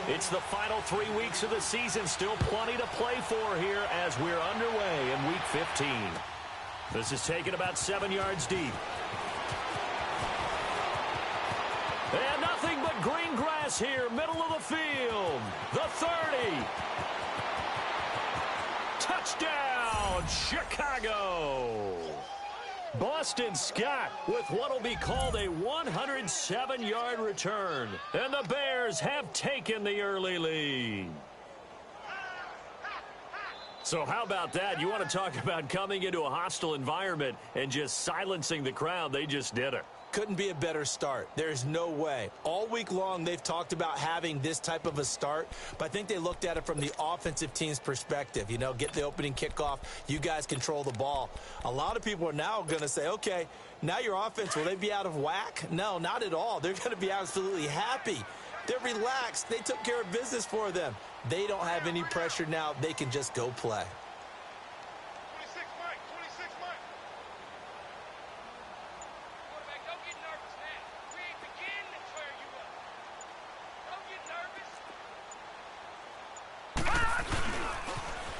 It's the final 3 weeks of the season. Still plenty to play for here as we're underway in Week 15. This is taken about 7 yards deep. And nothing but green grass here, middle of the field. The 30. Touchdown, Chicago. Boston Scott with what will be called a 107-yard return. And the Bears have taken the early lead. So how about that? You want to talk about coming into a hostile environment and just silencing the crowd? They just did it. Couldn't be a better start. There's no way. All week long, they've talked about having this type of a start, but I think they looked at it from the offensive team's perspective. You know, get the opening kickoff. You guys control the ball. A lot of people are now going to say, okay, now your offense, will they be out of whack? No, not at all. They're going to be absolutely happy. They're relaxed. They took care of business for them. They don't have any pressure now. They can just go play.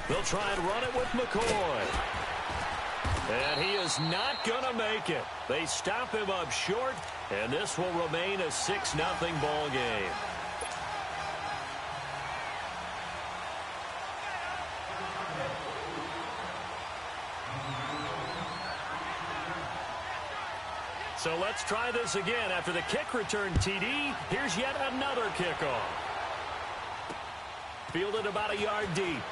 They'll try and run it with McCoy. And he is not going to make it. They stop him up short, and this will remain a 6-0 ball game. So let's try this again. After the kick return TD, here's yet another kickoff. Fielded about a yard deep.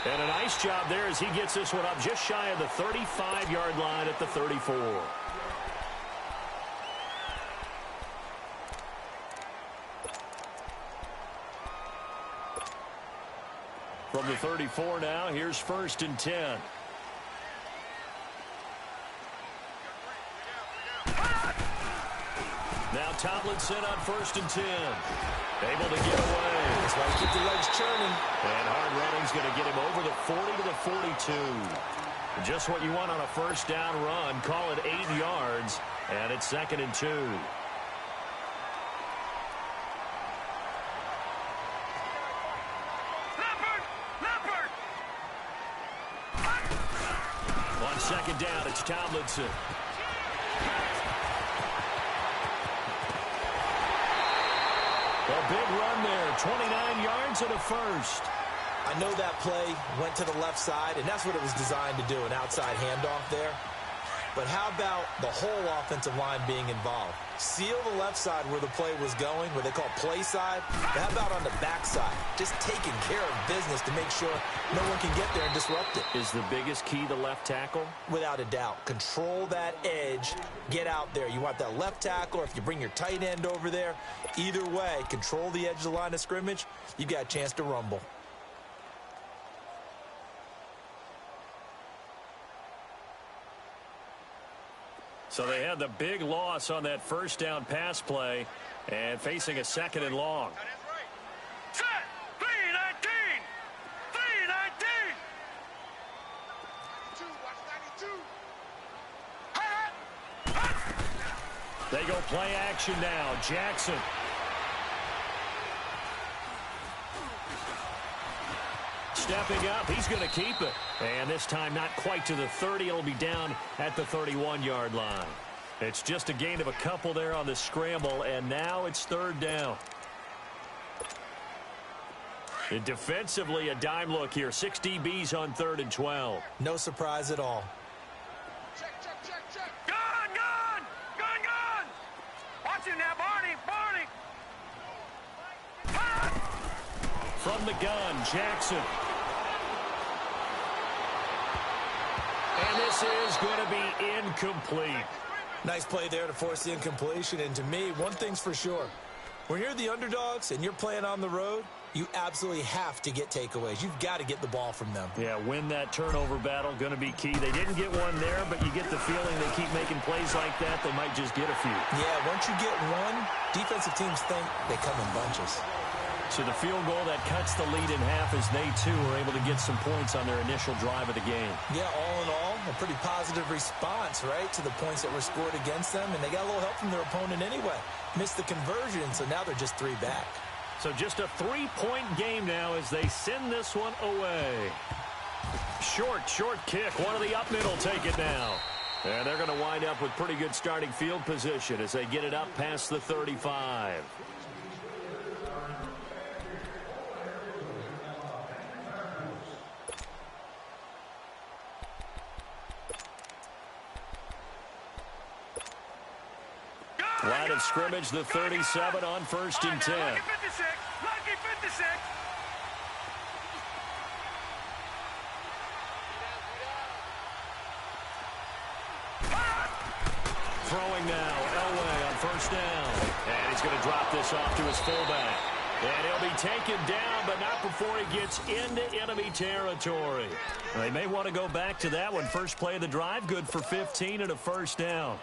And a nice job there as he gets this one up just shy of the 35-yard line at the 34. From the 34 now, here's 1st and 10. Now Tomlinson on 1st and 10. Able to get away. That's why you keep the legs churning. And hard running's going to get him over the 40 to the 42. Just what you want on a first down run. Call it 8 yards. And it's 2nd and 2. On 2nd down, it's Tomlinson. A big run there, 29 yards and a first. I know that play went to the left side, and that's what it was designed to do, an outside handoff there. But how about the whole offensive line being involved? Seal the left side where the play was going, where they call play side. But how about on the back side? Just taking care of business to make sure no one can get there and disrupt it. Is the biggest key the left tackle? Without a doubt. Control that edge. Get out there. You want that left tackle, or if you bring your tight end over there, either way, control the edge of the line of scrimmage. You got a chance to rumble. So they had the big loss on that first down pass play and facing a 2nd and long. Set! 3-19! 3-19! They go play action now. Jackson. Stepping up, he's going to keep it. And this time not quite to the 30. It'll be down at the 31-yard line. It's just a gain of a couple there on the scramble, and now it's 3rd down. And defensively, a dime look here. 6 DBs on 3rd and 12. No surprise at all. Check. Gun! Watch him now, Barney! From the gun, Jackson. And this is going to be incomplete. Nice play there to force the incompletion. And to me, one thing's for sure. When you're the underdogs and you're playing on the road, you absolutely have to get takeaways. You've got to get the ball from them. Yeah, win that turnover battle, going to be key. They didn't get one there, but you get the feeling they keep making plays like that, they might just get a few. Yeah, once you get one, defensive teams think they come in bunches. So the field goal that cuts the lead in half as they, too, are able to get some points on their initial drive of the game. Yeah, all in all, a pretty positive response, right, to the points that were scored against them, and they got a little help from their opponent anyway. Missed the conversion, so now they're just 3 back. So just a 3-point game now as they send this one away. Short kick. One of the up middle take it now. And they're going to wind up with pretty good starting field position as they get it up past the 35. Line of scrimmage, the 37 on 1st and 10. Lucky 56. Lucky 56. Throwing now, Elway on 1st down. And he's going to drop this off to his fullback. And he'll be taken down, but not before he gets into enemy territory. They may want to go back to that one. First play of the drive, good for 15 and a 1st down.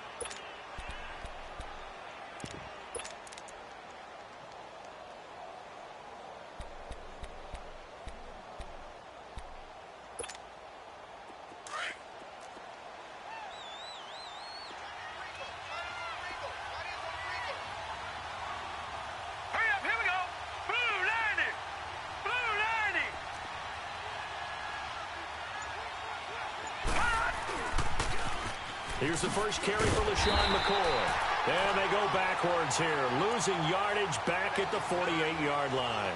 Here's the first carry for LaShawn McCoy. And they go backwards here, losing yardage back at the 48-yard line.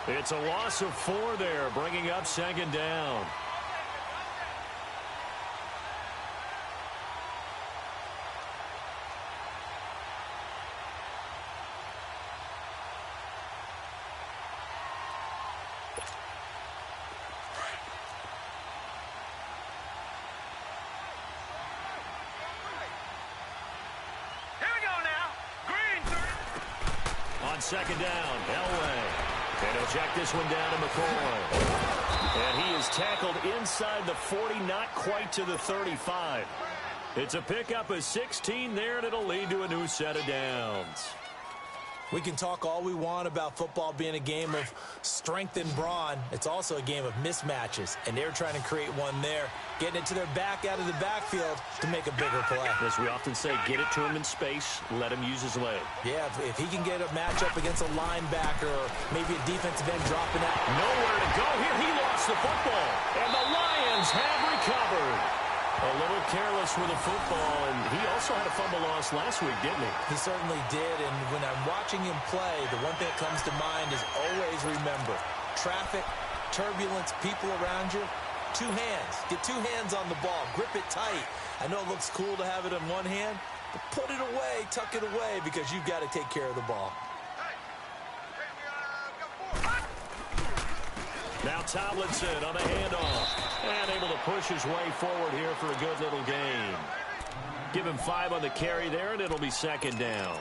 It's a loss of 4 there, bringing up 2nd down. On 2nd down, Elway. And he'll check this one down to McCoy. And he is tackled inside the 40, not quite to the 35. It's a pickup of 16 there, and it'll lead to a new set of downs. We can talk all we want about football being a game of strength and brawn. It's also a game of mismatches, and they're trying to create one there, getting it to their back out of the backfield to make a bigger play. As we often say, get it to him in space, let him use his leg. Yeah, if he can get a matchup against a linebacker or maybe a defensive end dropping out. Nowhere to go here. He lost the football, and the Lions have recovered. A little careless with the football, and he also had a fumble loss last week, didn't he? He certainly did, and when I'm watching him play, the one thing that comes to mind is always remember, traffic, turbulence, people around you, 2 hands. Get 2 hands on the ball. Grip it tight. I know it looks cool to have it in one hand, but put it away, tuck it away, because you've got to take care of the ball. Now Tomlinson on the handoff. And able to push his way forward here for a good little gain. Give him 5 on the carry there, and it'll be 2nd down.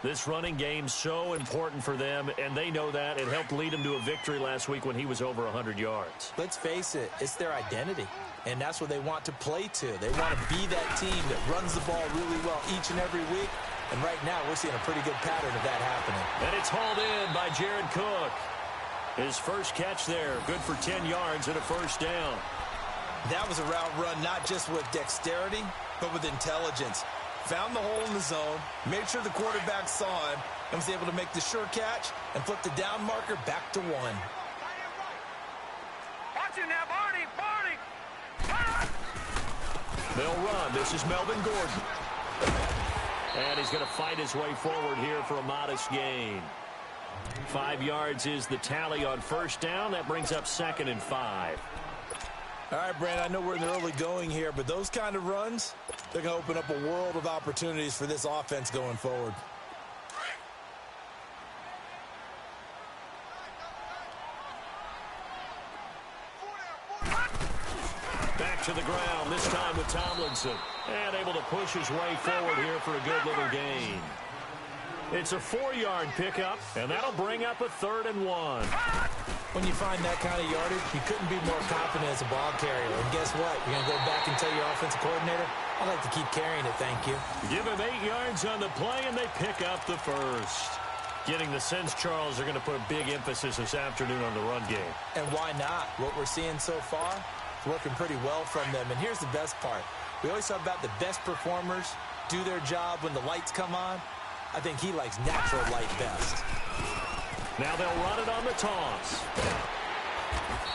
This running game so important for them, and they know that. It helped lead him to a victory last week when he was over 100 yards. Let's face it, it's their identity, and that's what they want to play to. They want to be that team that runs the ball really well each and every week, and right now we're seeing a pretty good pattern of that happening. And it's hauled in by Jared Cook. His first catch there, good for 10 yards and a 1st down. That was a route run not just with dexterity, but with intelligence. Found the hole in the zone, made sure the quarterback saw him, and was able to make the sure catch and flip the down marker back to 1. Watch him now, Barney! Barney! They'll run. This is Melvin Gordon. And he's going to fight his way forward here for a modest gain. 5 yards is the tally on 1st down. That brings up 2nd and 5. All right, Brandon, I know we're in the early going here, but those kind of runs, they're going to open up a world of opportunities for this offense going forward. Back to the ground, this time with Tomlinson. And able to push his way forward here for a good little gain. It's a 4-yard pickup, and that'll bring up a 3rd and 1. When you find that kind of yardage, you couldn't be more confident as a ball carrier. And guess what? You're going to go back and tell your offensive coordinator, I'd like to keep carrying it, thank you. Give him 8 yards on the play, and they pick up the 1st. Getting the sense, Charles, they're going to put a big emphasis this afternoon on the run game. And why not? What we're seeing so far, It's working pretty well from them. And here's the best part. We always talk about the best performers do their job when the lights come on. I think he likes natural light best. Now they'll run it on the toss.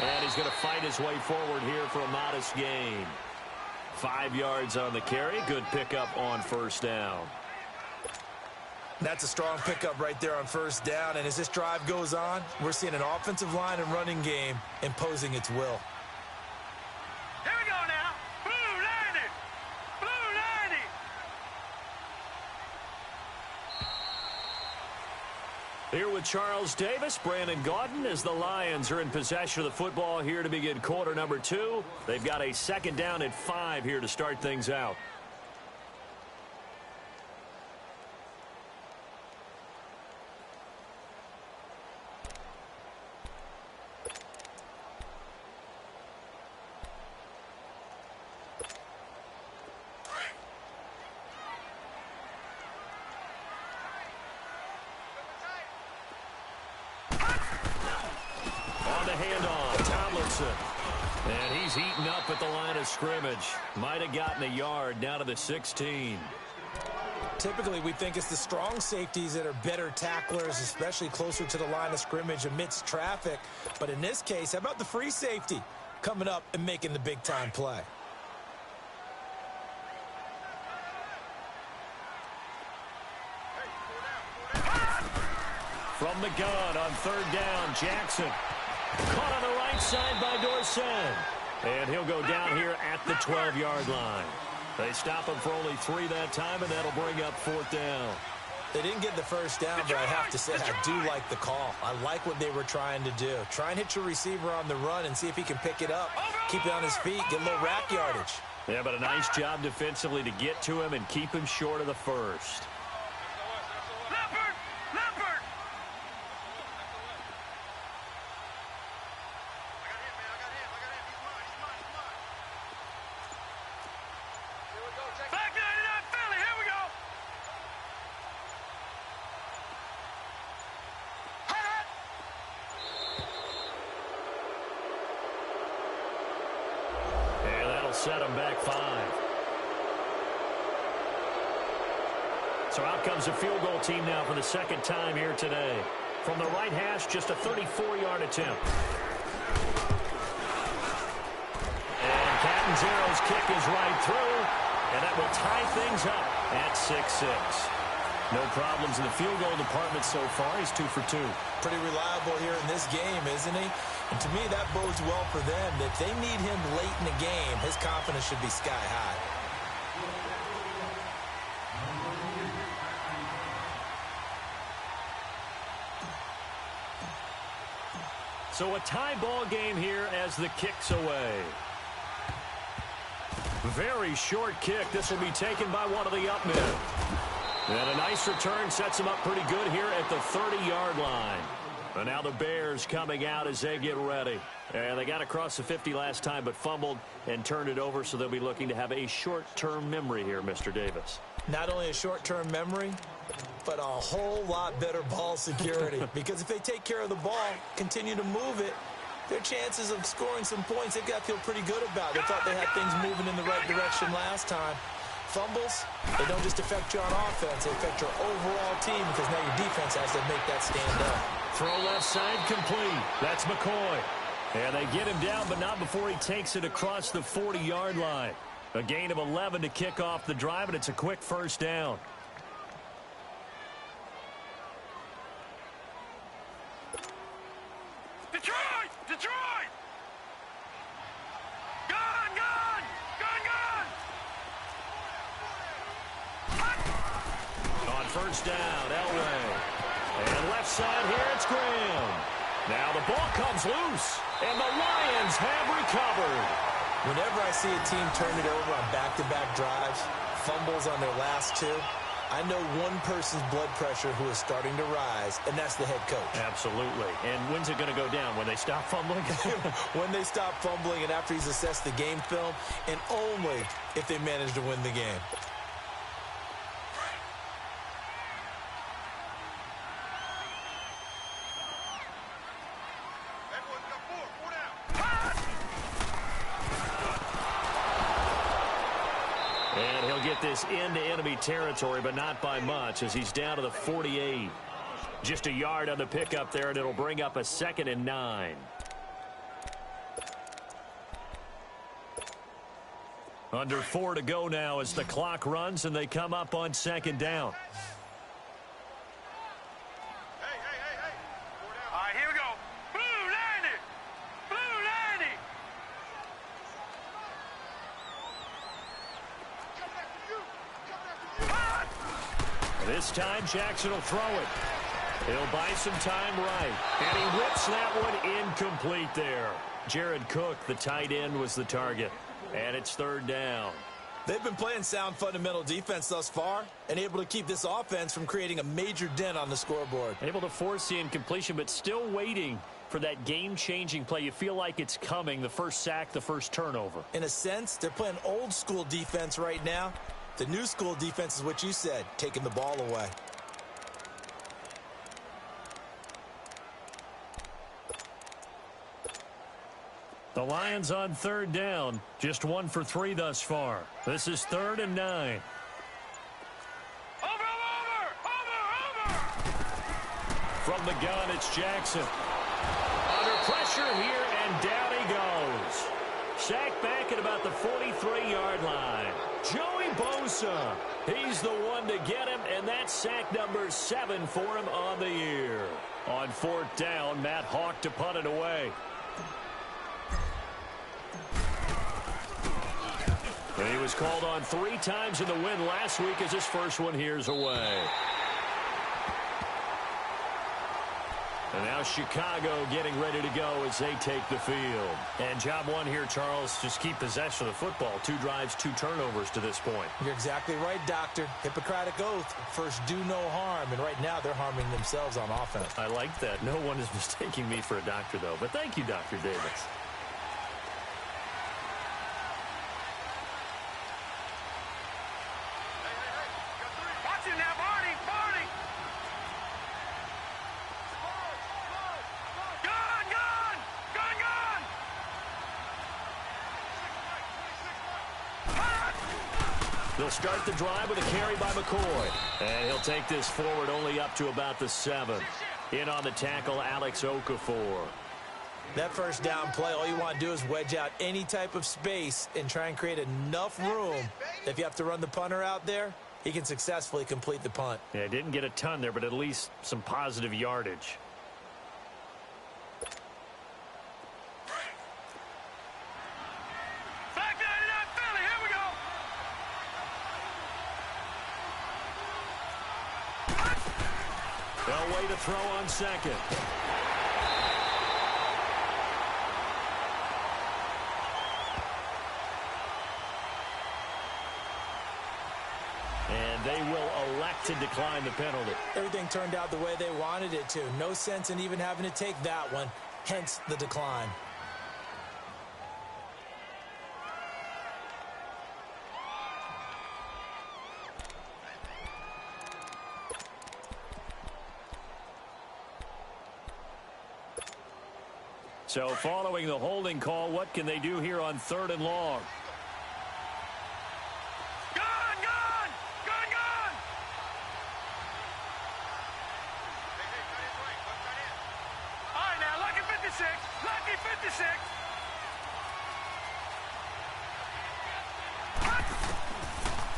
And he's going to fight his way forward here for a modest gain. 5 yards on the carry. Good pickup on first down. That's a strong pickup right there on first down. And as this drive goes on, we're seeing an offensive line and running game imposing its will. Here we go now. Blue 90. Blue 90. Here with Charles Davis, Brandon Gaudin, as the Lions are in possession of the football here to begin quarter number 2. They've got a second down at 5 here to start things out. And he's heating up at the line of scrimmage. Might have gotten a yard down to the 16. Typically, we think it's the strong safeties that are better tacklers, especially closer to the line of scrimmage amidst traffic. But in this case, how about the free safety coming up and making the big-time play? From the gun on third down, Jackson. Caught on the right side by Dorsett. And he'll go down here at the 12-yard line. They stop him for only 3 that time, and that'll bring up fourth down. They didn't get the first down, but I have to say I do like the call. I like what they were trying to do. Try and hit your receiver on the run and see if he can pick it up, keep it on his feet, get a little rack yardage. Yeah, but a nice job defensively to get to him and keep him short of the first. Set him back 5. So out comes a field goal team now for the second time here today. From the right hash, just a 34-yard attempt. And Catanzaro's kick is right through, and that will tie things up at 6-6. No problems in the field goal department so far. He's 2 for 2. Pretty reliable here in this game, isn't he? And to me, that bodes well for them. If they need him late in the game, his confidence should be sky high. So a tie ball game here as the kick's away. Very short kick. This will be taken by one of the up men. And a nice return sets him up pretty good here at the 30-yard line. And now the Bears coming out as they get ready. And they got across the 50 last time but fumbled and turned it over, so they'll be looking to have a short-term memory here, Mr. Davis. Not only a short-term memory, but a whole lot better ball security. Because if they take care of the ball, continue to move it, their chances of scoring some points, they've got to feel pretty good about. They thought they had things moving in the right direction last time. Fumbles, they don't just affect you on offense, they affect your overall team because now your defense has to make that stand up. Throw left side complete. That's McCoy. And they get him down, but not before he takes it across the 40-yard line. A gain of 11 to kick off the drive, and it's a quick first down. Detroit! Detroit! Gun! Gun! Gun! Gun! On first down, Elway. And left side here, it's Graham. Now the ball comes loose, and the Lions have recovered. Whenever I see a team turn it over on back-to-back drives, fumbles on their last 2, I know one person's blood pressure who is starting to rise, and that's the head coach. Absolutely. And when's it going to go down? When they stop fumbling? When they stop fumbling and after he's assessed the game film, and only if they manage to win the game. this into enemy territory, but not by much as he's down to the 48. Just a yard on the pickup there, and it'll bring up a 2nd and 9. Under 4 to go now as the clock runs, and they come up on 2nd down. All right, here we go. Blue 90. Blue 90. This time, Jackson will throw it. He'll buy some time right. And he whips that one incomplete there. Jared Cook, the tight end, was the target. And it's 3rd down. They've been playing sound fundamental defense thus far and able to keep this offense from creating a major dent on the scoreboard. Able to force the incompletion, but still waiting for that game-changing play. You feel like it's coming, the first sack, the first turnover. In a sense, they're playing old-school defense right now. The new school defense is what you said, taking the ball away. The Lions on 3rd down, just 1 for 3 thus far. This is 3rd and 9. Over. From the gun, it's Jackson. Under pressure here, and down he goes. Sacked back at about the 43-yard line. Joey Bosa, he's the one to get him, and that's sack number 7 for him on the year. On 4th down, Matt Hawk to punt it away. And he was called on 3 times in the win last week as his first one here's away. And now Chicago getting ready to go as they take the field. And job 1 here, Charles, just keep possession of the football. 2 drives, 2 turnovers to this point. You're exactly right, Doctor. Hippocratic oath. First, do no harm. And right now, they're harming themselves on offense. I like that. No one is mistaking me for a doctor, though. But thank you, Dr. Davis. They'll start the drive with a carry by McCoy. And he'll take this forward only up to about the 7. In on the tackle, Alex Okafor. That first down play, all you want to do is wedge out any type of space and try and create enough room. If you have to run the punter out there, he can successfully complete the punt. Yeah, didn't get a ton there, but at least some positive yardage. They'll wait to throw on 2nd. And they will elect to decline the penalty. Everything turned out the way they wanted it to. No sense in even having to take that one, hence the decline. So following the holding call, what can they do here on 3rd and long? Lucky 56.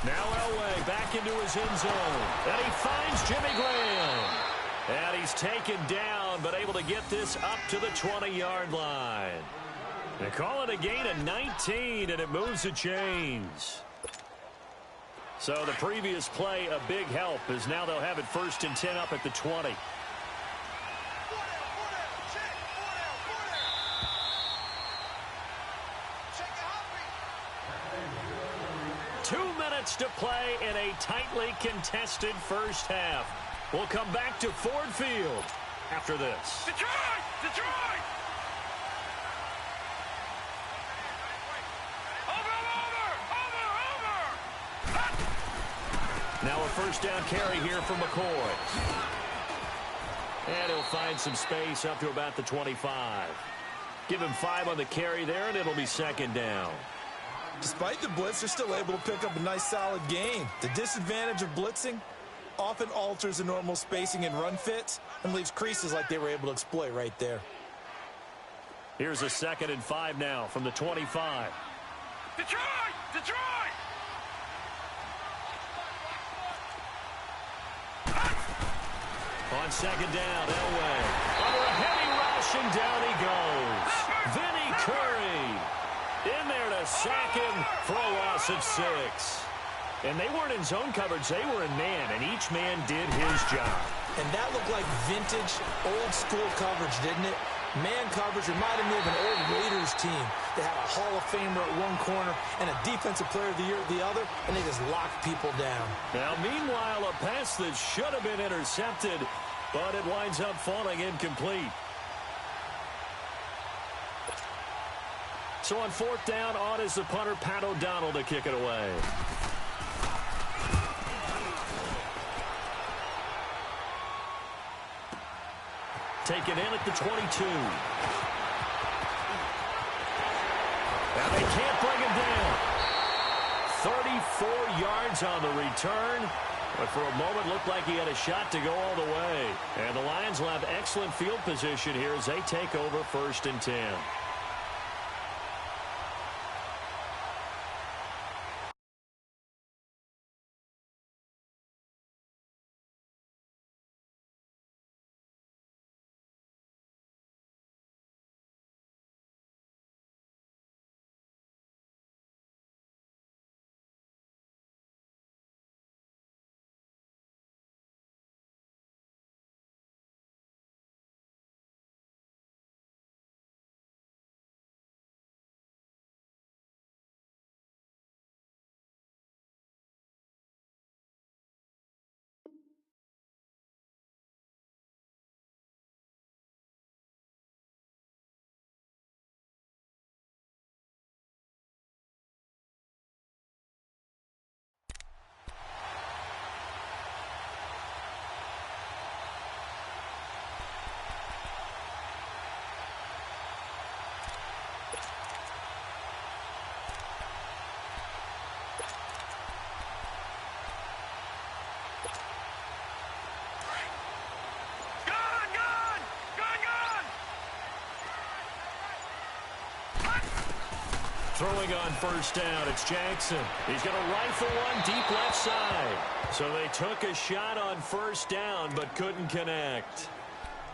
Now Elway back into his end zone. And he finds Jimmy Graham. And he's taken down, but able to get this up to the 20-yard line. They call it a gain of 19, and it moves the chains. So the previous play, a big help, as now they'll have it 1st and 10 up at the 20. To play in a tightly contested first half. We'll come back to Ford Field after this. Detroit! Detroit! Over! Now a first down carry here from McCoy. And he'll find some space up to about the 25. Give him 5 on the carry there, and it'll be 2nd down. Despite the blitz, they're still able to pick up a nice solid gain. The disadvantage of blitzing often alters the normal spacing and run fits and leaves creases like they were able to exploit right there. Here's a 2nd and 5 now from the 25. Detroit! Detroit! On 2nd down, Elway. Under a heavy rush, and down he goes. Vinny Curry in there to sack him for a loss of 6. And they weren't in zone coverage. They were in man, and each man did his job. And that looked like vintage, old-school coverage, didn't it? Man coverage reminded me of an old Raiders team. They had a Hall of Famer at one corner and a Defensive Player of the Year at the other, and they just locked people down. Now, meanwhile, a pass that should have been intercepted, but it winds up falling incomplete. So on 4th down, on is the punter, Pat O'Donnell, to kick it away. Taken in at the 22. Now they can't bring him down. 34 yards on the return. But for a moment, looked like he had a shot to go all the way. And the Lions will have excellent field position here as they take over 1st and 10. Throwing on 1st down, it's Jackson. He's going to rifle one deep left side. So they took a shot on 1st down, but couldn't connect.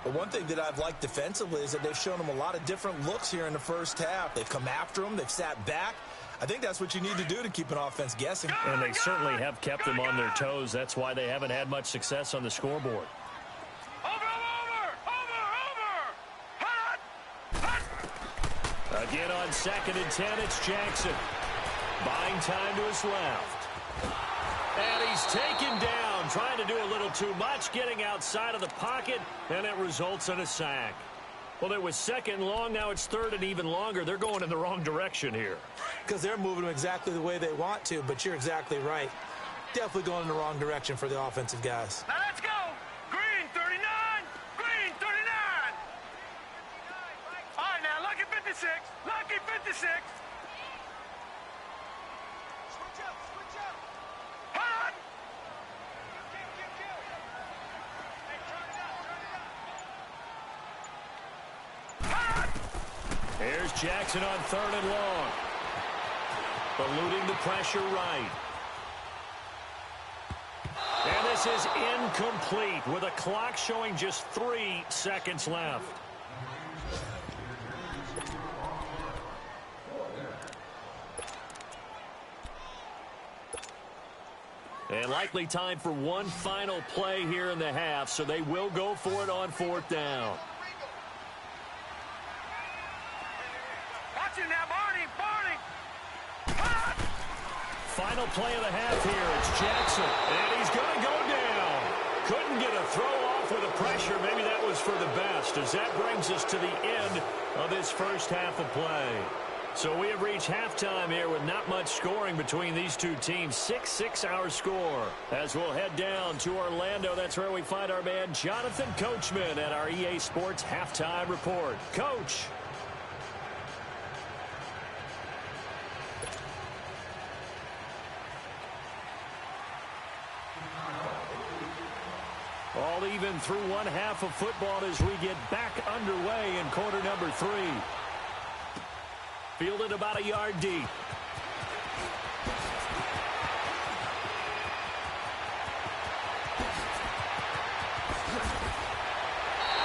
But one thing that I've liked defensively is that they've shown them a lot of different looks here in the 1st half. They've come after them. They've sat back. I think that's what you need to do to keep an offense guessing. And they certainly have kept them on their toes. That's why they haven't had much success on the scoreboard. Again on 2nd and 10, it's Jackson. Buying time to his left. And he's taken down, trying to do a little too much, getting outside of the pocket, and it results in a sack. Well, it was 2nd and long, now it's 3rd and even longer. They're going in the wrong direction here. Because they're moving them exactly the way they want to, but you're exactly right. Definitely going in the wrong direction for the offensive guys. Now let's go. Green 39. Green 39. All right, now lucky 56. Lucky 56. Switch up. Switch up. Hot. Hey, turn it up. Hot. Here's Jackson on 3rd and long. Eluding the pressure right. And this is incomplete with a clock showing just 3 seconds left. And likely time for one final play here in the half, so they will go for it on 4th down. Watch it now, Barney. Final play of the half here. It's Jackson, and he's going to go down. Couldn't get a throw off with the pressure. Maybe that was for the best, as that brings us to the end of this 1st half of play. So we have reached halftime here with not much scoring between these two teams. 6-6 our score. As we'll head down to Orlando, that's where we find our man Jonathan Coachman at our EA Sports Halftime Report. Coach. All even through one half of football as we get back underway in quarter number 3. Fielded about a yard deep.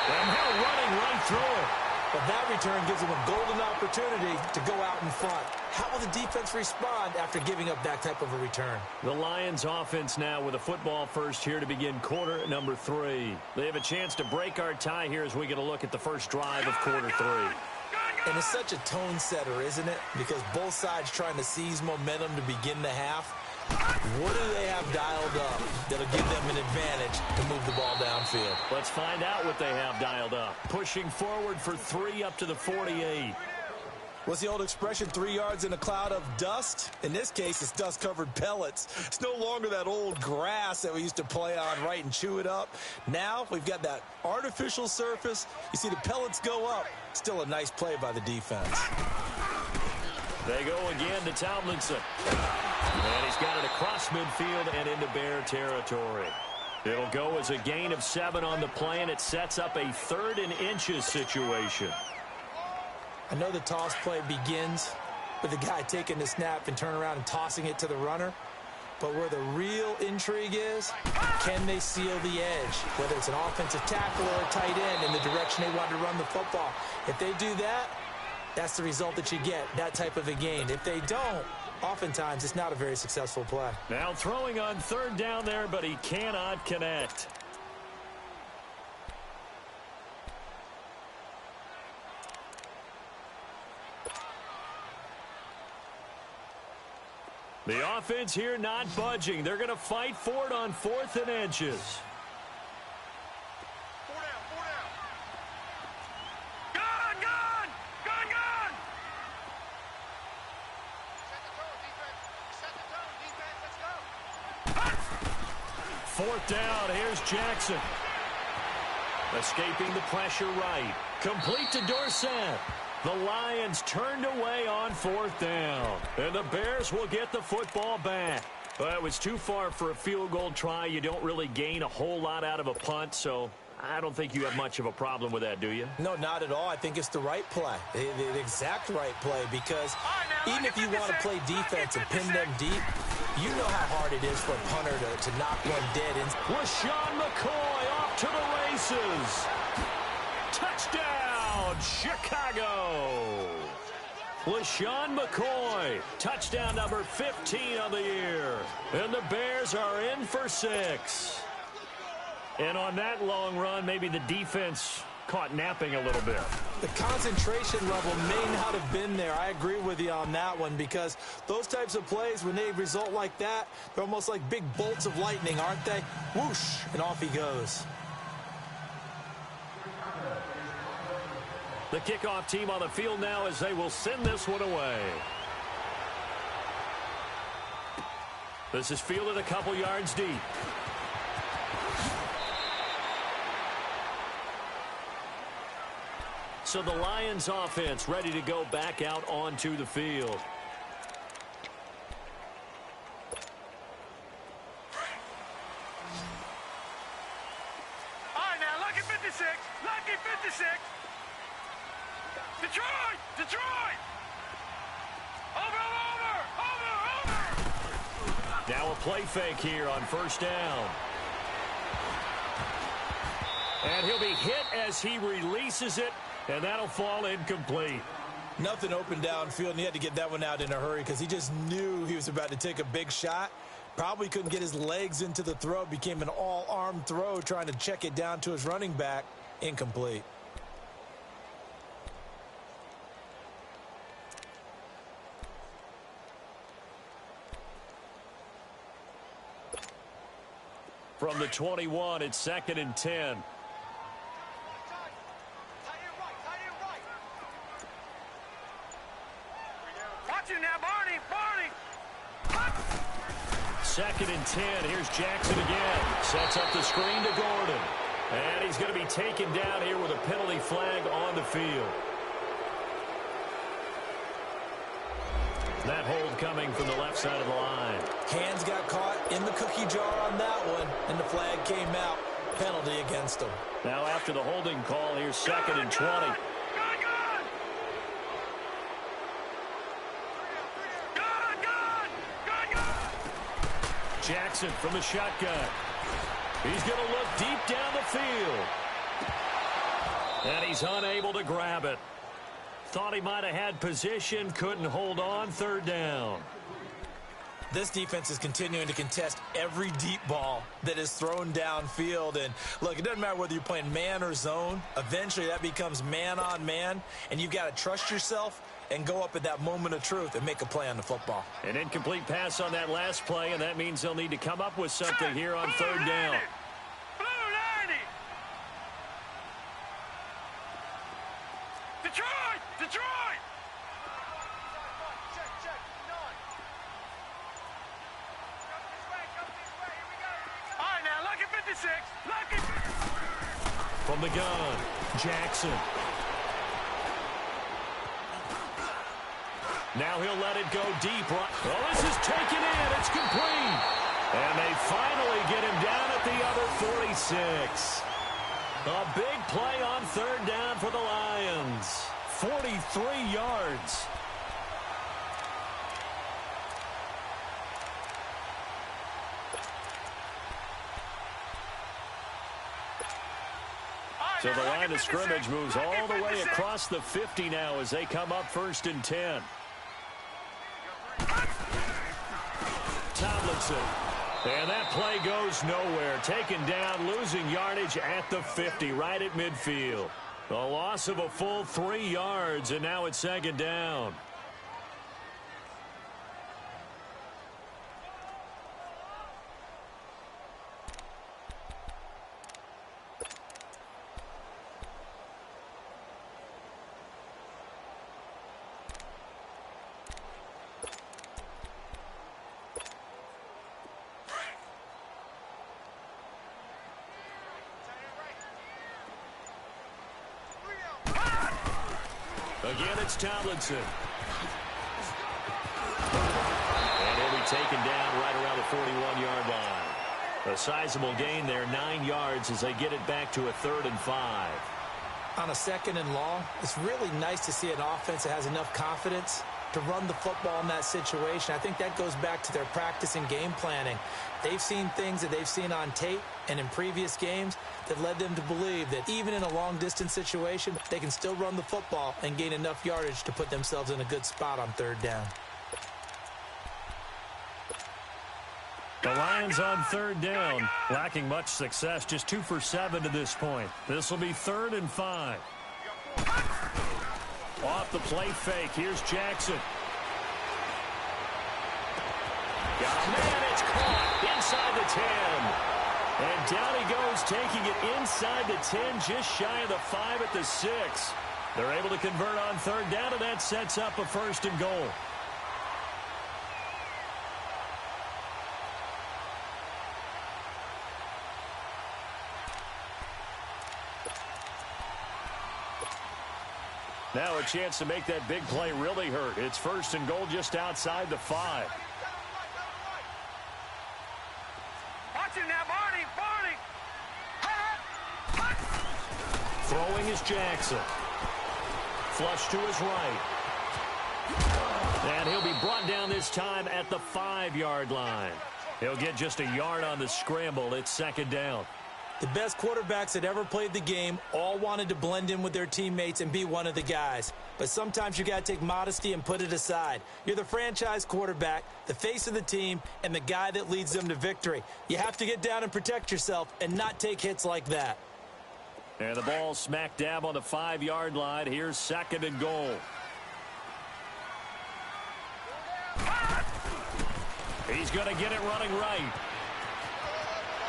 And now running right through it. But that return gives them a golden opportunity to go out in front. How will the defense respond after giving up that type of a return? The Lions offense now with a football first here to begin quarter number 3. They have a chance to break our tie here as we get a look at the first drive of quarter 3. And it's such a tone setter, isn't it? Because both sides trying to seize momentum to begin the half. What do they have dialed up that'll give them an advantage to move the ball downfield? Let's find out what they have dialed up. Pushing forward for 3 up to the 48. What's the old expression, 3 yards in a cloud of dust? In this case, it's dust-covered pellets. It's no longer that old grass that we used to play on, right, and chew it up. Now we've got that artificial surface. You see the pellets go up. Still a nice play by the defense. They go again to Tomlinson. And he's got it across midfield and into Bear territory. It'll go as a gain of 7 on the play, and it sets up a 3rd and inches situation. I know the toss play begins with the guy taking the snap and turn around and tossing it to the runner. But where the real intrigue is, can they seal the edge? Whether it's an offensive tackle or a tight end in the direction they want to run the football. If they do that, that's the result that you get, that type of a gain. If they don't, oftentimes it's not a very successful play. Now throwing on 3rd down there, but he cannot connect. The offense here not budging. They're going to fight for it on 4th and inches. 4 down, 4 down. Gun, gun, gun, gun. Set the tone, defense. Set the tone, defense. Let's go. 4th down. Here's Jackson. Escaping the pressure right. Complete to Dorsett. The Lions turned away on 4th down. And the Bears will get the football back. Well, it was too far for a field goal try. You don't really gain a whole lot out of a punt, so I don't think you have much of a problem with that, do you? No, not at all. I think it's the right play, the exact right play, because even if you want to play defense and pin them deep, you know how hard it is for a punter to knock one dead in. LaShawn McCoy off to the races. Touchdown, Chicago. LaShawn McCoy, touchdown number 15 of the year. And the Bears are in for 6. And on that long run, maybe the defense caught napping a little bit. The concentration level may not have been there. I agree with you on that one, because those types of plays, when they result like that, they're almost like big bolts of lightning, aren't they? Whoosh, and off he goes. The kickoff team on the field now as they will send this one away. This is fielded a couple yards deep. So the Lions offense ready to go back out onto the field. All right, now, lucky 56. Lucky 56. Detroit! Detroit! Over! Now a play fake here on 1st down. And he'll be hit as he releases it, and that'll fall incomplete. Nothing open downfield, and he had to get that one out in a hurry because he just knew he was about to take a big shot. Probably couldn't get his legs into the throw. Became an all-arm throw trying to check it down to his running back. Incomplete. From the 21, it's 2nd and 10. Watch it now, Barney! Barney! 2nd and 10. Here's Jackson again. Sets up the screen to Gordon. And he's going to be taken down here with a penalty flag on the field. That hold coming from the left side of the line. Hands got caught in the cookie jar on that one, and the flag came out. penalty against them. Now after the holding call, here's 2nd and 20. Jackson from the shotgun. He's going to look deep down the field. And he's unable to grab it. Thought he might have had position, couldn't hold on, 3rd down. This defense is continuing to contest every deep ball that is thrown downfield. And, look, it doesn't matter whether you're playing man or zone. Eventually, that becomes man-on-man, and you've got to trust yourself and go up at that moment of truth and make a play on the football. An incomplete pass on that last play, and that means they'll need to come up with something here on 3rd down. Detroit! All right, now, lucky 56. Lucky. From the gun, Jackson. Now he'll let it go deep. Well, this is taken in. It's complete. And they finally get him down at the other 46. A big play on 3rd down for the Lions. 43 yards. So the line of scrimmage moves all the way across the 50 now as they come up 1st and 10. Tomlinson. And that play goes nowhere. Taken down, losing yardage at the 50, right at midfield. A loss of a full 3 yards, and now it's 2nd down. Again, it's Tomlinson. And he'll be taken down right around the 41-yard line. A sizable gain there, 9 yards as they get it back to a 3rd and 5. On a 2nd and long, it's really nice to see an offense that has enough confidence to run the football in that situation. I think that goes back to their practice and game planning. They've seen things that they've seen on tape and in previous games that led them to believe that even in a long-distance situation, they can still run the football and gain enough yardage to put themselves in a good spot on 3rd down. The Lions on 3rd down, lacking much success, just 2 for 7 to this point. This will be 3rd and 5. Off the play fake, here's Jackson. Got a man, it's caught inside the 10. And down he goes, taking it inside the 10, just shy of the 5 at the 6. They're able to convert on 3rd down, and that sets up a 1st and goal. Now a chance to make that big play really hurt. It's 1st and goal just outside the 5. Watch it now, Barney! Throwing is Jackson. Flush to his right. And he'll be brought down this time at the 5-yard line. He'll get just a yard on the scramble. It's 2nd down. The best quarterbacks that ever played the game all wanted to blend in with their teammates and be one of the guys. But sometimes you got to take modesty and put it aside. You're the franchise quarterback, the face of the team, and the guy that leads them to victory. You have to get down and protect yourself and not take hits like that. And the ball smack dab on the 5-yard line. Here's 2nd and goal. He's going to get it running right.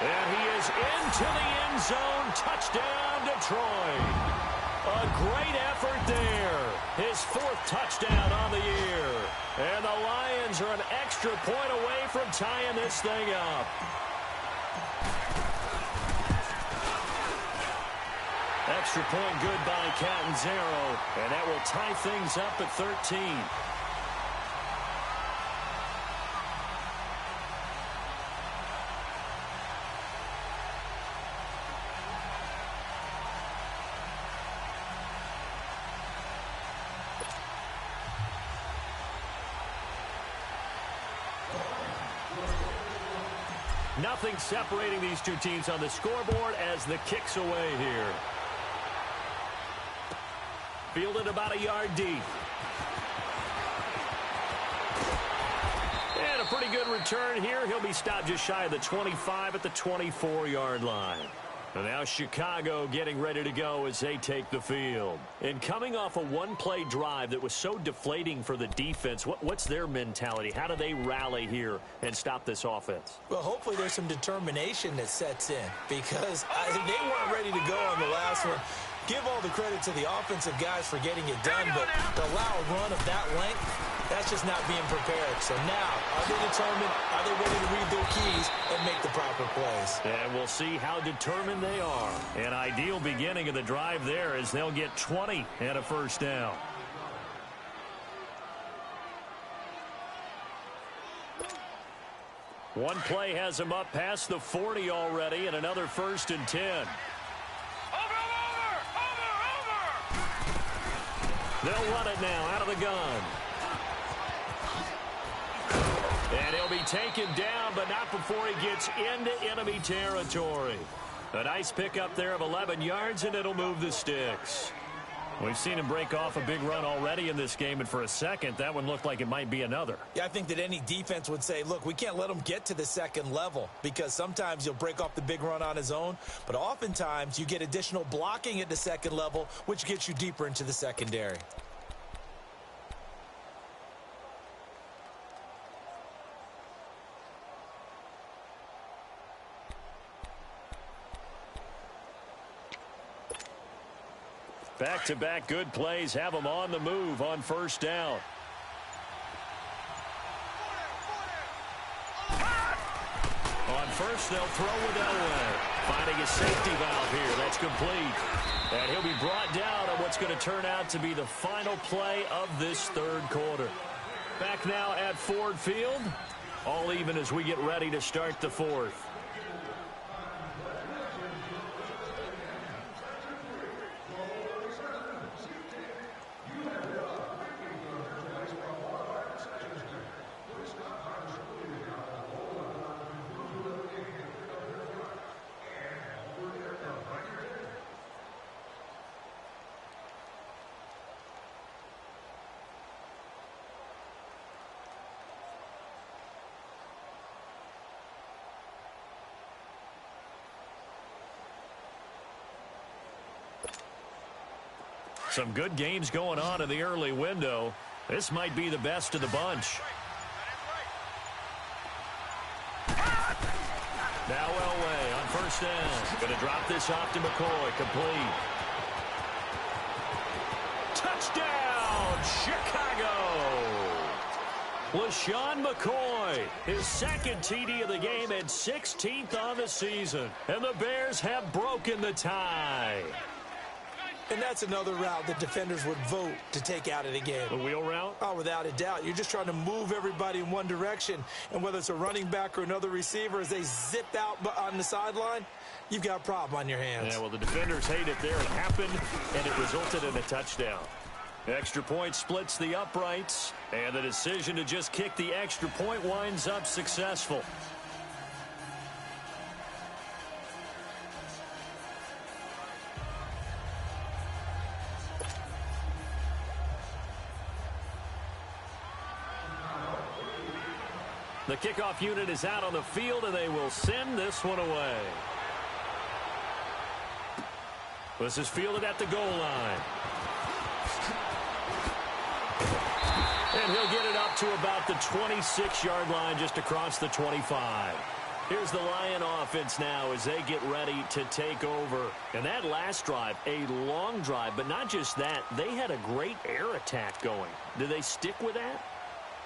And he is into the end zone. Touchdown, Detroit. A great effort there. His 4th touchdown on the year. And the Lions are an extra point away from tying this thing up. Extra point good by Catanzaro. And that will tie things up at 13. Nothing separating these two teams on the scoreboard as the kick's away here. Fielded about a yard deep. And a pretty good return here. He'll be stopped just shy of the 25 at the 24-yard line. And now Chicago getting ready to go as they take the field. And coming off a one-play drive that was so deflating for the defense, what's their mentality? How do they rally here and stop this offense? Well, hopefully there's some determination that sets in because they weren't ready to go on the last one. Give all the credit to the offensive guys for getting it done, but to allow a run of that length, that's just not being prepared. So now, are they determined? Are they ready to read their keys and make the proper plays? And we'll see how determined they are. An ideal beginning of the drive there as they'll get 20 and a first down. One play has them up past the 40 already, and another 1st and 10. They'll run it now out of the gun. And he'll be taken down, but not before he gets into enemy territory. A nice pickup there of 11 yards, and it'll move the sticks. We've seen him break off a big run already in this game, and for a second, that one looked like it might be another. Yeah, I think that any defense would say, look, we can't let him get to the second level because sometimes he'll break off the big run on his own, but oftentimes you get additional blocking at the second level, which gets you deeper into the secondary. Back-to-back good plays have them on the move on first down. On first, they'll throw with Elway. Finding a safety valve here. That's complete. And he'll be brought down on what's going to turn out to be the final play of this third quarter. Back now at Ford Field. All even as we get ready to start the fourth. Some good games going on in the early window. This might be the best of the bunch. Now Elway on first down. Going to drop this off to McCoy. Complete. Touchdown, Chicago! LaShawn McCoy, his second TD of the game and 16th on the season. And the Bears have broken the tie. And that's another route that defenders would vote to take out of the game. The wheel route? Oh, without a doubt. You're just trying to move everybody in one direction. And whether it's a running back or another receiver, as they zip out on the sideline, you've got a problem on your hands. Yeah, well, the defenders hate it there. It happened, and it resulted in a touchdown. Extra point splits the uprights, and the decision to just kick the extra point winds up successful. The kickoff unit is out on the field, and they will send this one away. This is fielded at the goal line. And he'll get it up to about the 26-yard line, just across the 25. Here's the Lion offense now as they get ready to take over. And that last drive, a long drive, but not just that. They had a great air attack going. Do they stick with that?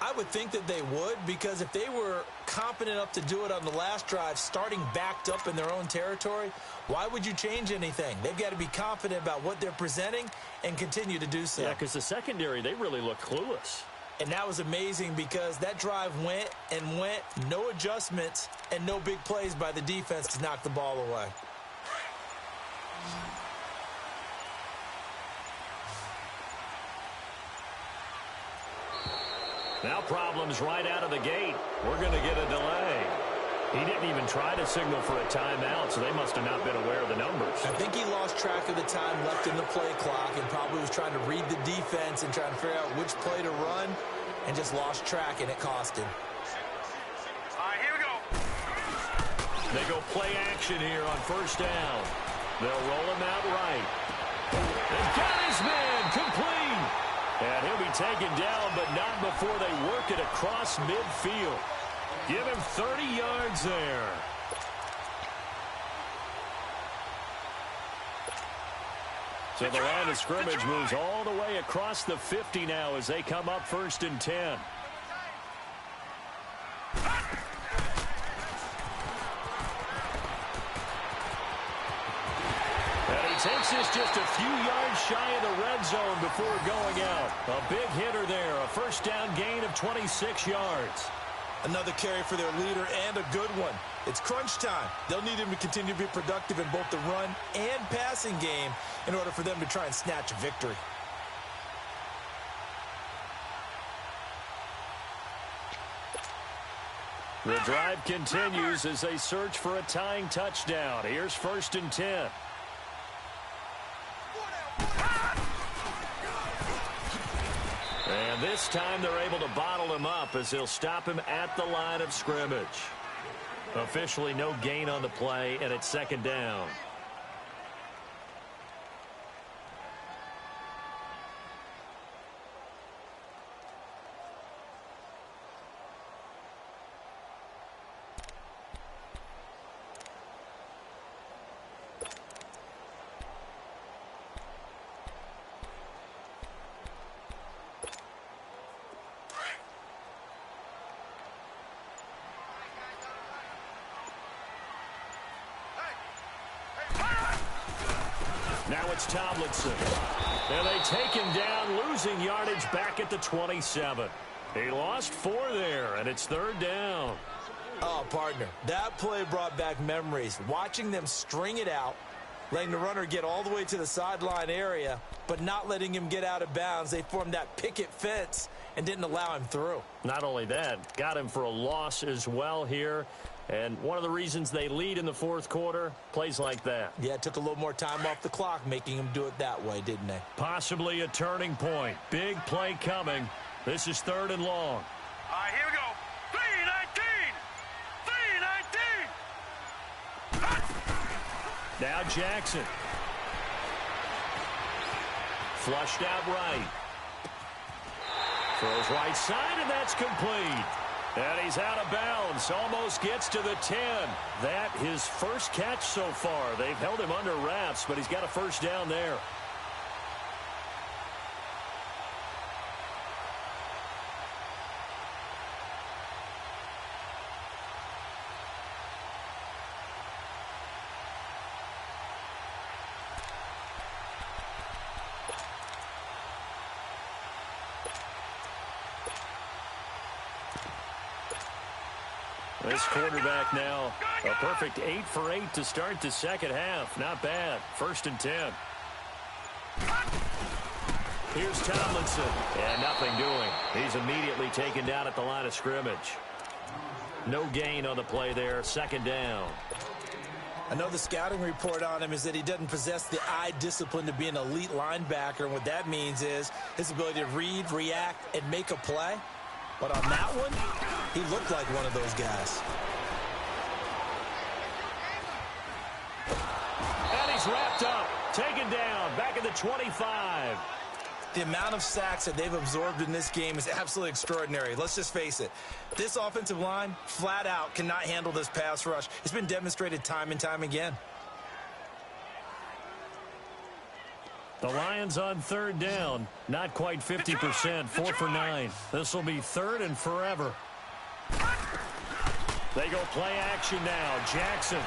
I would think that they would, because if they were confident enough to do it on the last drive, starting backed up in their own territory, why would you change anything? They've got to be confident about what they're presenting and continue to do so. Yeah, because the secondary, they really look clueless. And that was amazing because that drive went and went, no adjustments, and no big plays by the defense to knock the ball away. Now problems right out of the gate. We're going to get a delay. He didn't even try to signal for a timeout, so they must have not been aware of the numbers. I think he lost track of the time left in the play clock and probably was trying to read the defense and trying to figure out which play to run and just lost track, and it cost him. All right, here we go. They go play action here on first down. They'll roll him out right. They've got his man complete. And he'll be taken down, but not before they work it across midfield. Give him 30 yards there. So the line of scrimmage moves all the way across the 50 now as they come up 1st and 10. And he takes this just a few yards shy of the red zone before going out. A big hitter there, a first down gain of 26 yards. Another carry for their leader and a good one. It's crunch time. They'll need him to continue to be productive in both the run and passing game in order for them to try and snatch a victory. The drive continues as they search for a tying touchdown. Here's 1st and 10. And this time they're able to bottle him up as they'll stop him at the line of scrimmage. Officially no gain on the play, and it's 2nd down. Now it's Tomlinson. And they take him down, losing yardage back at the 27. He lost 4 there, and it's 3rd down. Oh, partner, that play brought back memories. Watching them string it out, letting the runner get all the way to the sideline area, but not letting him get out of bounds. They formed that picket fence and didn't allow him through. Not only that, got him for a loss as well here. And one of the reasons they lead in the 4th quarter, plays like that. Yeah, it took a little more time off the clock, making him do it that way, didn't they? Possibly a turning point. Big play coming. This is 3rd and long. All right, here we go. 3-19. 3-19. Now Jackson. Flushed out right. Throws right side, and that's complete. And he's out of bounds. Almost gets to the 10. That his first catch so far. They've held him under wraps, but he's got a first down there. This quarterback now, a perfect 8 for 8 to start the 2nd half. Not bad. 1st and 10. Here's Tomlinson. And nothing doing. He's immediately taken down at the line of scrimmage. No gain on the play there. 2nd down. I know the scouting report on him is that he doesn't possess the eye discipline to be an elite linebacker. And what that means is his ability to read, react, and make a play. But on that one, he looked like one of those guys. And he's wrapped up, taken down, back at the 25. The amount of sacks that they've absorbed in this game is absolutely extraordinary. Let's just face it. This offensive line, flat out, cannot handle this pass rush. It's been demonstrated time and time again. The Lions on 3rd down. Not quite 50%. 4 for 9. This will be 3rd and forever. They go play action now. Jackson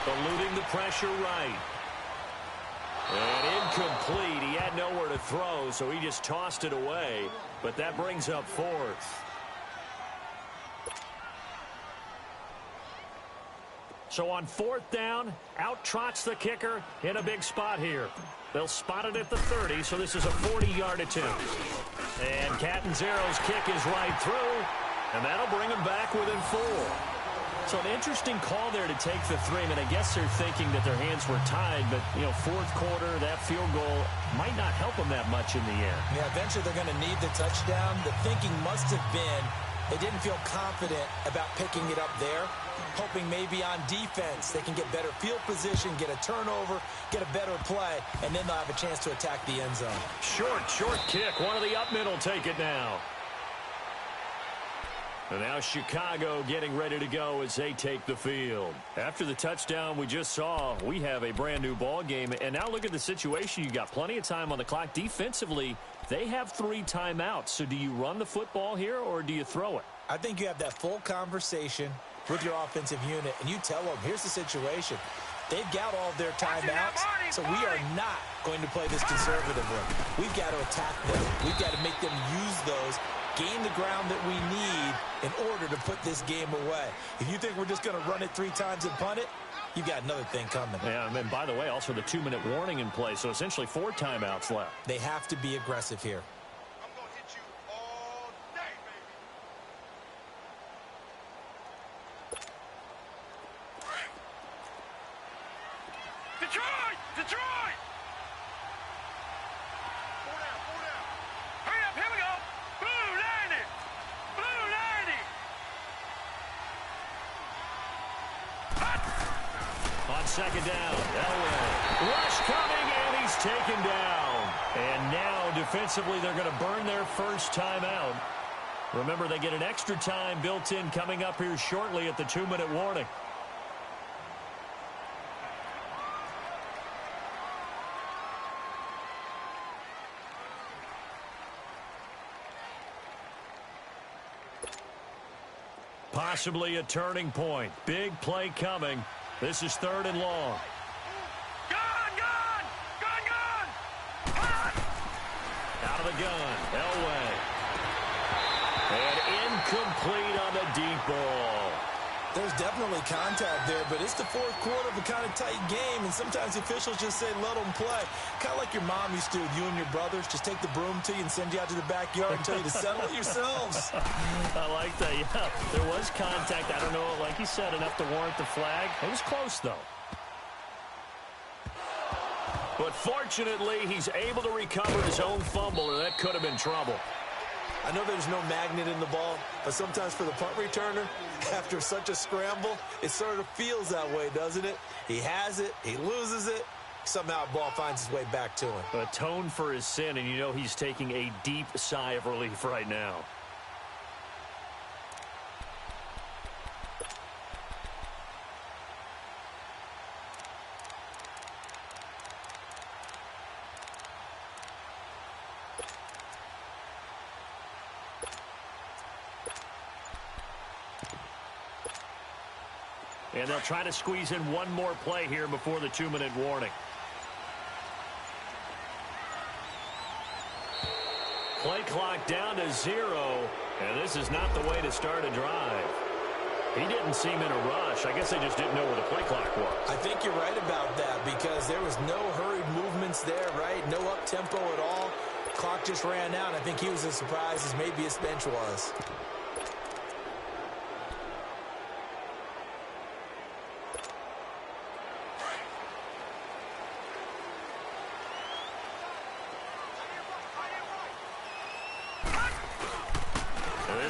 eluding the pressure right. And incomplete. He had nowhere to throw, so he just tossed it away. But that brings up 4th. So on 4th down, out trots the kicker in a big spot here. They'll spot it at the 30, so this is a 40-yard attempt. And Catanzaro's kick is right through, and that'll bring him back within 4. So an interesting call there to take the three. I mean, I guess they're thinking that their hands were tied, but, you know, fourth quarter, that field goal might not help them that much in the end. Yeah, eventually they're going to need the touchdown. The thinking must have been they didn't feel confident about picking it up there, hoping maybe on defense they can get better field position, get a turnover, get a better play, and then they'll have a chance to attack the end zone. Short kick. One of the up mid will take it now. And now Chicago getting ready to go as they take the field. After the touchdown we just saw, we have a brand new ball game. And now look at the situation. You got plenty of time on the clock. Defensively, they have 3 timeouts. So do you run the football here or do you throw it? I think you have that full conversation with your offensive unit, and you tell them, here's the situation. They've got all of their timeouts, so we are not going to play this conservatively. We've got to attack them. We've got to make them use those, gain the ground that we need in order to put this game away. If you think we're just going to run it 3 times and punt it, you've got another thing coming. Yeah, and then, by the way, also the 2-minute warning in play, so essentially 4 timeouts left. They have to be aggressive here. I'm going to hit you all day, baby. Detroit! Detroit! Pull down, pull down. Hurry up, here we go. Blue 90. Blue 90. On second down, Elway. Rush coming, and he's taken down. And now, defensively, they're going to burn their first timeout. Remember, they get an extra time built in coming up here shortly at the 2-minute warning. Possibly a turning point. Big play coming. This is 3rd and long. Gun! Out of the gun, Elway. And incomplete on the deep ball. There's definitely contact there, but it's the 4th quarter of a kind of tight game, and sometimes officials just say, let them play. Kind of like your mom used to with you and your brothers. Just take the broom to you and send you out to the backyard and tell you to settle it yourselves. I like that, yeah. There was contact. I don't know, like you said, enough to warrant the flag. It was close, though. But fortunately, he's able to recover his own fumble, or that could have been trouble. I know there's no magnet in the ball, but sometimes for the punt returner, after such a scramble, it sort of feels that way, doesn't it? He has it, he loses it, somehow the ball finds its way back to him. Atone for his sin, and you know he's taking a deep sigh of relief right now. And they'll try to squeeze in one more play here before the 2-minute warning. Play clock down to 0, and this is not the way to start a drive. He didn't seem in a rush. I guess they just didn't know where the play clock was. I think you're right about that because there was no hurried movements there, right? No up-tempo at all. Clock just ran out. I think he was as surprised as maybe his bench was.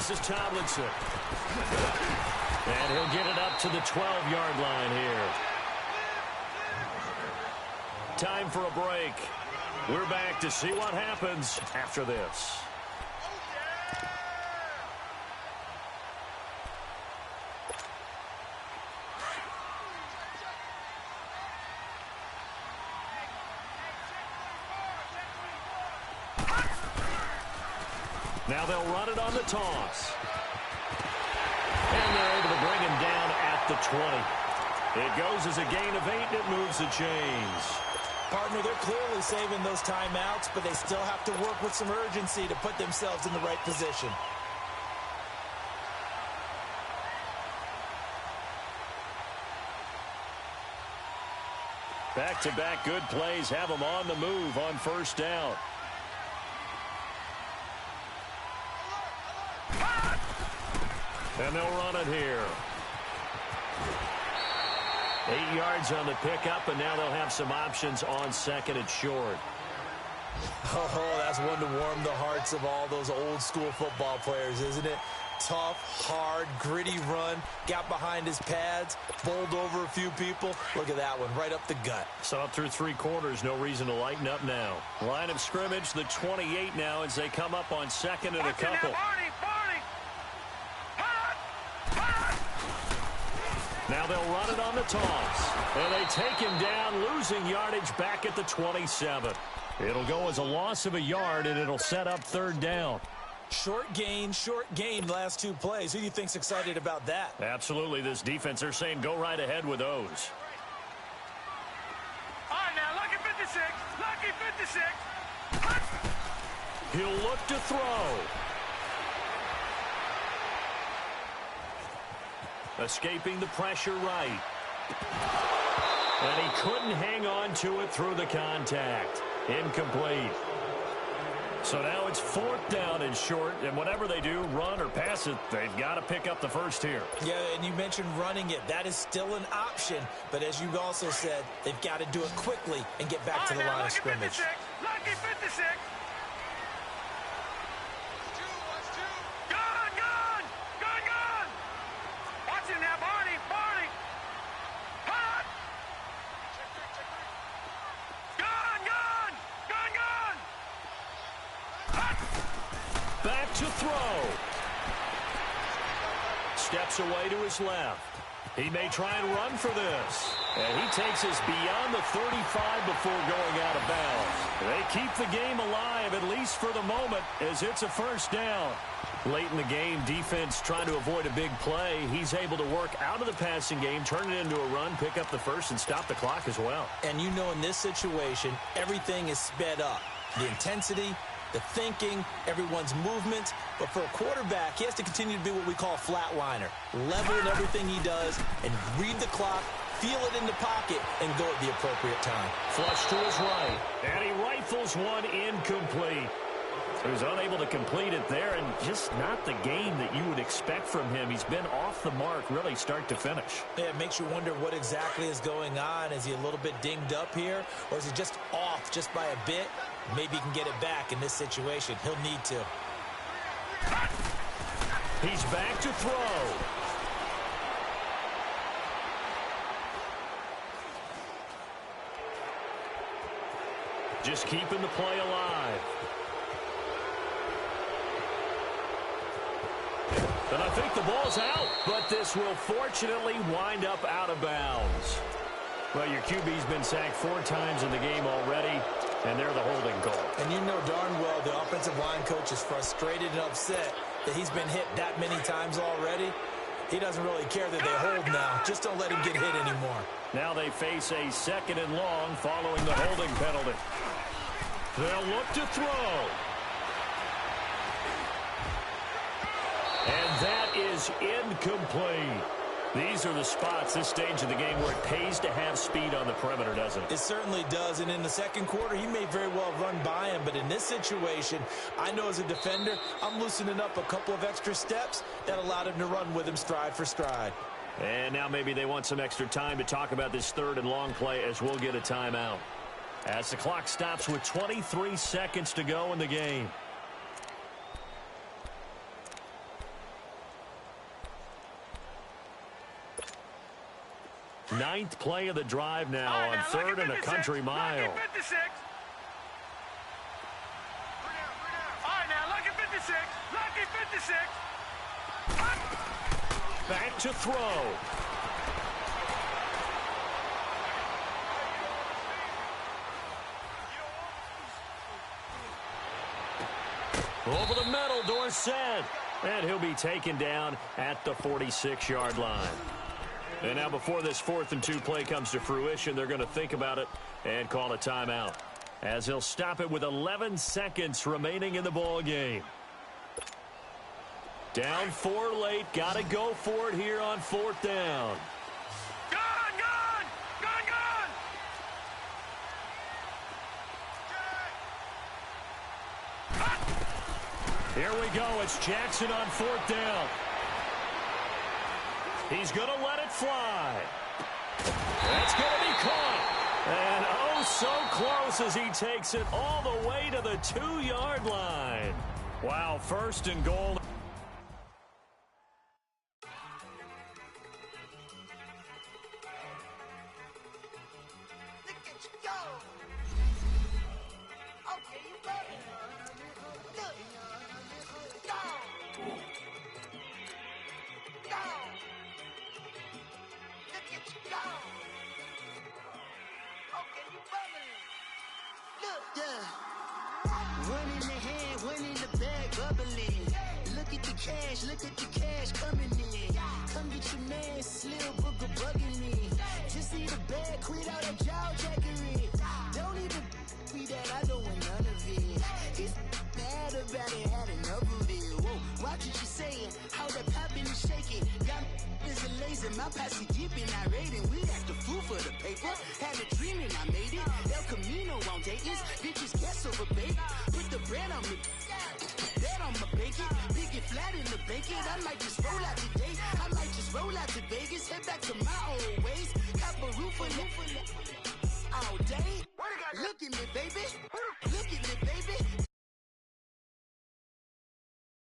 This is Tomlinson. And he'll get it up to the 12-yard line here. Time for a break. We're back to see what happens after this. Now they'll run it on the toss. And they're able to bring him down at the 20. It goes as a gain of 8, and it moves the chains. Partner, they're clearly saving those timeouts, but they still have to work with some urgency to put themselves in the right position. Back-to-back good plays have them on the move on first down. And they'll run it here. 8 yards on the pickup, and now they'll have some options on second and short. Oh, that's one to warm the hearts of all those old-school football players, isn't it? Tough, hard, gritty run, got behind his pads, bowled over a few people. Look at that one, right up the gut. So up through 3 quarters, no reason to lighten up now. Line of scrimmage, the 28 now as they come up on second and a couple. Now they'll run it on the toss. And they take him down, losing yardage back at the 27. It'll go as a loss of a yard, and it'll set up third down. Short gain, last 2 plays. Who do you think's excited about that? Absolutely. This defense, they're saying go right ahead with those. All right, now, lucky 56. Lucky 56. He'll look to throw. Escaping the pressure right. And he couldn't hang on to it through the contact. Incomplete. So now it's 4th down and short, and whatever they do, run or pass it, they've got to pick up the first here. Yeah, and you mentioned running it. That is still an option, but as you also said, they've got to do it quickly and get back to the line of scrimmage. 56. Lucky 56. Gone. Watch him now, Barney. Hot. Gone. Back to throw. Steps away to his left. He may try and run for this. And he takes us beyond the 35 before going out of bounds. They keep the game alive, at least for the moment, as it's a first down. Late in the game, defense trying to avoid a big play. He's able to work out of the passing game, turn it into a run, pick up the first, and stop the clock as well. And you know in this situation, everything is sped up. The intensity, the thinking, everyone's movement. But for a quarterback, he has to continue to be what we call a flatliner. Level in everything he does and read the clock, feel it in the pocket, and go at the appropriate time. Flush to his right, and he rifles one incomplete. He was unable to complete it there, and just not the game that you would expect from him. He's been off the mark, really, start to finish. Yeah, it makes you wonder what exactly is going on. Is he a little bit dinged up here, or is he just off just by a bit? Maybe he can get it back in this situation. He'll need to. He's back to throw. Just keeping the play alive. And I think the ball's out, but this will fortunately wind up out of bounds. Well, your QB's been sacked 4 times in the game already, and they're the holding call. And you know darn well the offensive line coach is frustrated and upset that he's been hit that many times already. He doesn't really care that they hold now. Just don't let him get hit anymore. Now they face a 2nd and long following the holding penalty. They'll look to throw. And that is incomplete. These are the spots, this stage of the game, where it pays to have speed on the perimeter, doesn't it? It certainly does, and in the second quarter, he may very well run by him, but in this situation, I know as a defender, I'm loosening up a couple of extra steps that allowed him to run with him stride for stride. And now maybe they want some extra time to talk about this 3rd and long play as we'll get a timeout. As the clock stops with 23 seconds to go in the game. Ninth play of the drive now on 3rd and a country mile. Lucky 56. All right, now, lucky 56. Lucky 56. Back to throw. Over the middle, Dorsett. And he'll be taken down at the 46-yard line. And now before this 4th and 2 play comes to fruition, they're going to think about it and call a timeout, as he'll stop it with 11 seconds remaining in the ball game. Down 4 late. Got to go for it here on 4th down. Gone. Here we go. It's Jackson on 4th down. He's going to let it fly. That's going to be caught. And oh, so close as he takes it all the way to the 2-yard line. Wow, 1st and goal. One in the hand, one in the bag, bubbling. Look at the cash coming in. Come get your man, Slim Booker bugging me. Just need a bag, quit all that jaw jackery. Don't even be that, I don't want none of it. He's mad about it, had enough of it. Whoa, watch what you saying, how that poppin' and shaking. Got is a laser, my posse deep and I raiding. We act the fool for the paper. Had a dream and I made it. El Camino on Dayton's, bitches guess over bait. Put the bread on me, that on my bacon. Big and flat in the bacon. I might just roll out today. I might just roll out to Vegas, head back to my